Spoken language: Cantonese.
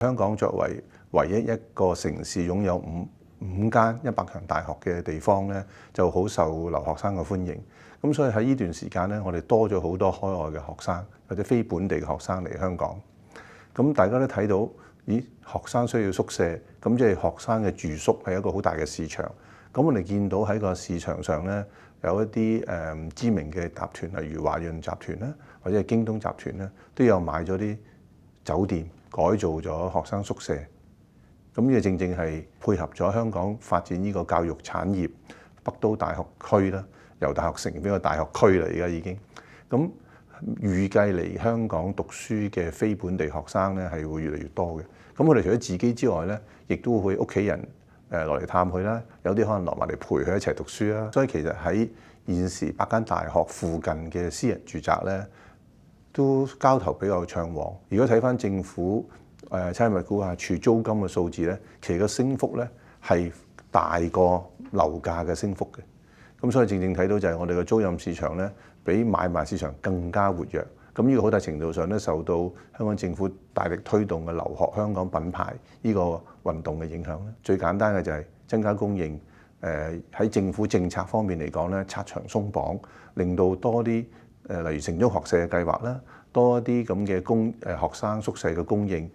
香港作為唯一一個城市擁有五間100強大學嘅地方咧，就好受留學生嘅歡迎。咁所以喺呢段時間咧，我哋多咗好多海外嘅學生或者非本地嘅學生嚟香港。咁大家都睇到，咦？學生需要宿舍，咁即係學生嘅住宿係一個好大嘅市場。咁我哋見到喺個市場上咧，有一啲知名嘅集團，例如華潤集團啦，或者係京東集團咧，都有買咗啲酒店，改造咗學生宿舍。咁呢個正正係配合咗香港發展呢個教育產業，北都大學區啦，由大學城變個大學區啦，而家已經。咁預計嚟香港讀書嘅非本地學生咧，係會越嚟越多嘅。咁我哋除咗自己之外咧，亦都會屋企人落嚟探佢啦，有啲可能落埋嚟陪佢一齊讀書啦。所以其實喺現時8間大學附近嘅私人住宅咧，都交投比較暢旺。如果睇返政府差餉物估價署租金嘅數字咧，其實個升幅咧係大過樓價嘅升幅嘅。咁所以正正睇到就係我哋嘅租賃市場咧，比買賣市場更加活躍。咁呢個好大程度上咧，受到香港政府大力推動嘅留學香港品牌呢個運動嘅影響咧。最簡單嘅就係增加供應。喺政府政策方面嚟講咧，拆牆鬆綁，令到多啲例如城中學社嘅計劃啦，多一啲咁嘅學生宿舍嘅供應，